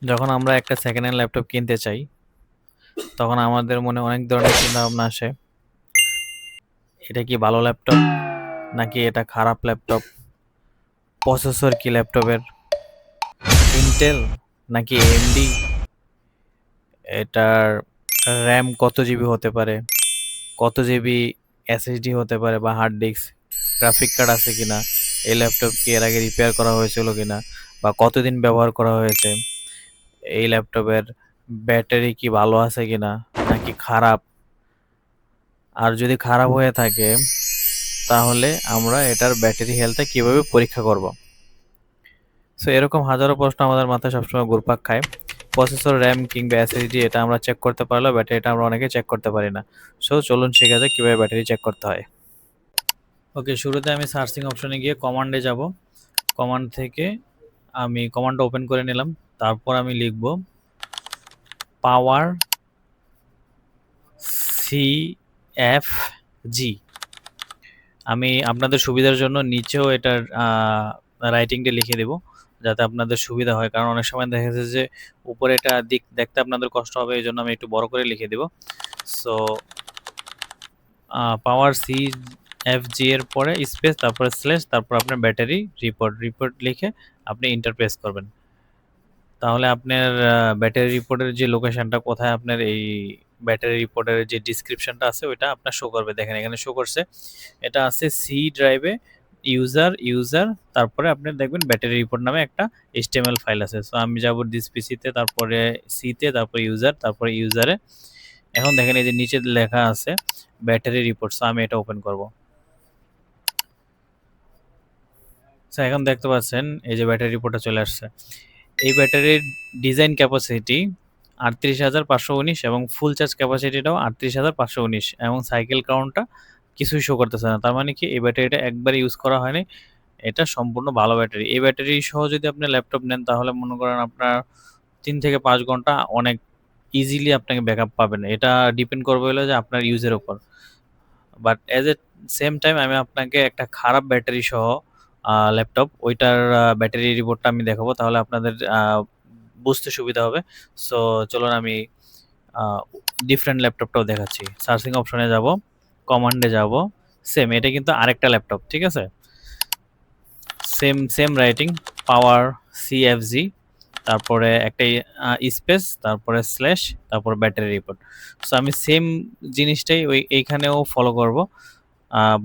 যখন আমরা একটা সেকেন্ড হ্যান্ড ল্যাপটপ কিনতে চাই, তখন আমাদের মনে অনেক ধরনের চিন্তাভাবনা আসে। এটা কি ভালো ল্যাপটপ নাকি এটা খারাপ ল্যাপটপ? প্রসেসর কি ল্যাপটপের? ইন্টেল নাকি এএমডি? এটার র্যাম কত জিবি হতে পারে? কত জিবি এসএসডি হতে পারে বা হার্ড ডিস্ক? গ্রাফিক কার্ড আছে কিনা? এই ল্যাপটপ কি এর আগে রিপেয়ার করা হয়েছিল কিনা বা কতদিন ব্যবহার করা হয়েছে? এই ল্যাপটপের ব্যাটারি কি ভালো আছে কিনা নাকি খারাপ? আর যদি খারাপ হয়ে থাকে তাহলে আমরা এটার ব্যাটারি হেলথটা কিভাবে পরীক্ষা করব? সো এরকম হাজারো প্রশ্ন আমাদের মাথায় সবসময় ঘুরপাক খায়। প্রসেসর, র্যাম কিংবা এসএসডি এটা আমরা চেক করতে পারলেও ব্যাটারিটা আমরা অনেকে চেক করতে পারি না। সো চলুন শেখা যাক কিভাবে ব্যাটারি চেক করতে হয়। ওকে, শুরুতে আমি সার্চিং অপশনে গিয়ে কমান্ডে যাব। কমান্ড থেকে আমি কমান্ডটা ওপেন করে নিলাম। তারপর আমি লিখব পাওয়ার সিএফজি। আমি আপনাদের সুবিধার জন্য নিচেও এটার রাইটিংটা লিখে দেব, যাতে আপনাদের সুবিধা হয়। কারণ অনেক সময় দেখা যাচ্ছে যে উপরে এটা দেখতে আপনাদের কষ্ট হবে, এই জন্য আমি একটু বড় করে লিখে দেব। সো পাওয়ার সিএফজি এর পরে স্পেস, তারপরে স্ল্যাশ, তারপর আপনার ব্যাটারি রিপোর্ট লিখে আপনি এন্টার প্রেস করবেন। তাহলে আপনার ব্যাটারি রিপোর্টের যে লোকেশনটা, কোথায় আপনার এই ব্যাটারি রিপোর্টের যে ডিসক্রিপশনটা আছে ওইটা আপনার শো করবে। দেখেন এখানে শো করছে, এটা আছে সি ড্রাইভে, ইউজার, তারপরে আপনি দেখবেন ব্যাটারি রিপোর্ট নামে একটা এইচটিএমএল ফাইল আছে। সো আমি যাব দিস পিসিতে, তারপরে সিতে, তারপরে তারপরে ইউজারে। এখন দেখেন এই যে নিচে লেখা আছে ব্যাটারি রিপোর্ট। সো আমি এটা ওপেন করব। সো এখন দেখতে পাচ্ছেন এই যে ব্যাটারি রিপোর্টটা চলে আসছে। এই ব্যাটারির ডিজাইন ক্যাপাসিটি ৩৮,৫১৯ এবং ফুল চার্জ ক্যাপাসিটিটাও ৩৮,৫১৯ এবং সাইকেল কাউন্টটা কিছুই শো করতেছে না। তার মানে কি এই ব্যাটারিটা একবার ইউজ করা হয়নি, এটা সম্পূর্ণ ভালো ব্যাটারি। এই ব্যাটারি সহ যদি আপনি ল্যাপটপ নেন তাহলে মনে করেন আপনার ৩ থেকে ৫ ঘন্টা অনেক ইজিলি আপনাকে ব্যাকআপ পাবেন। এটা ডিপেন্ড করবে হলো যে আপনার ইউজের উপর। But as a same time আমি আপনাকে একটা খারাপ ব্যাটারি সহ ল্যাপটপ, ওইটার ব্যাটারি রিপোর্টটা আমি দেখাবো, তাহলে আপনাদের বুঝতে সুবিধা হবে। সো চলুন আমি ডিফারেন্ট ল্যাপটপটাও দেখাচ্ছি। সার্চিং অপশনে যাব, কমান্ডে যাব, সেম এটা কিন্তু আরেকটা ল্যাপটপ, ঠিক আছে? সেম রাইটিং, পাওয়ার সিএফজি, তারপরে একটা স্পেস, তারপরে স্ল্যাশ, তারপর ব্যাটারি রিপোর্ট। সো আমি সেম জিনিসটাই এইখানেও ফলো করব,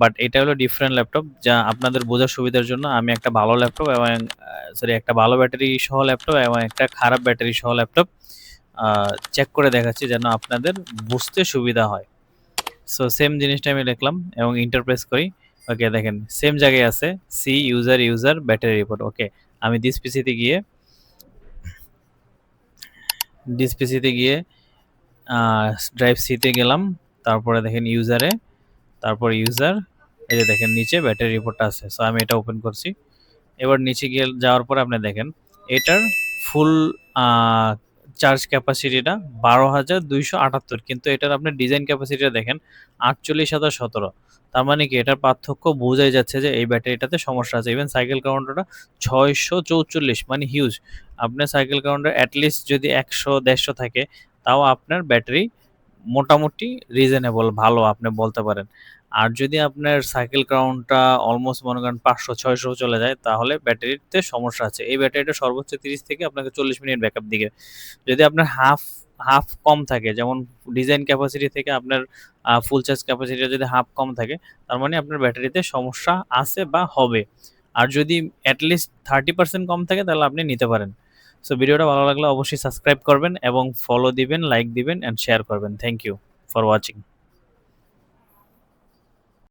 বাট এটা হলো ডিফারেন্ট ল্যাপটপ। যা আপনাদের বোঝার সুবিধার জন্য আমি একটা ভালো ল্যাপটপ এবং একটা ভালো ব্যাটারি সহ ল্যাপটপ এবং একটা খারাপ ব্যাটারি সহ ল্যাপটপ চেক করে দেখাচ্ছি, যেন আপনাদের বুঝতে সুবিধা হয়। সো সেম জিনিসটা আমি লিখলাম এবং ইন্টারপ্রেস করি। ওকে, দেখেন সেম জায়গায় আছে সি ইউজার ব্যাটারি রিপোর্ট। ওকে, আমি দিস পিসিতে গিয়ে ড্রাইভ সিতে গেলাম, তারপরে দেখেন ইউজারে, তারপর ইউজার, এই যে দেখেন নিচে ব্যাটারি রিপোর্টটা আছে। সো আমি এটা ওপেন করছি। এবার নিচে গিয়ে যাওয়ার পরে আপনি দেখেন এটার ফুল চার্জ ক্যাপাসিটিটা ১২,২৭৮, কিন্তু এটার আপনার ডিজাইন ক্যাপাসিটিটা দেখেন ৪৮,০১৭। তার মানে কি এটার পার্থক্য বোঝাই যাচ্ছে যে এই ব্যাটারিটাতে সমস্যা আছে। ইভেন সাইকেল কাউন্টারটা ৬৪৪, মানে হিউজ। আপনার সাইকেল কাউন্টার অ্যাটলিস্ট যদি ১০০-১৫০ থাকে, তাও আপনার ব্যাটারি মোটামুটি রিজনেবল ভালো আপনি বলতে পারেন। আর যদি আপনার সাইকেল কাউন্টটা অলমোস্ট মনে করেন ৫০০-৬০০ চলে যায়, তাহলে ব্যাটারিতে সমস্যা আছে। এই ব্যাটারিটা সর্বোচ্চ ৩০ থেকে আপনাকে ৪০ মিনিট ব্যাকআপ দিবে। যদি আপনার হাফ কম থাকে, যেমন ডিজাইন ক্যাপাসিটি থেকে আপনার ফুল চার্জ ক্যাপাসিটিটা যদি হাফ কম থাকে, তার মানে আপনার ব্যাটারিতে সমস্যা আছে বা হবে। আর যদি এটলিস্ট 30% কম থাকে তাহলে আপনি নিতে পারেন। সো ভিডিওটা ভালো লাগলে অবশ্যই সাবস্ক্রাইব করবেন এবং ফলো দিবেন, লাইক দিবেন অ্যান্ড শেয়ার করবেন। Thank you for watching.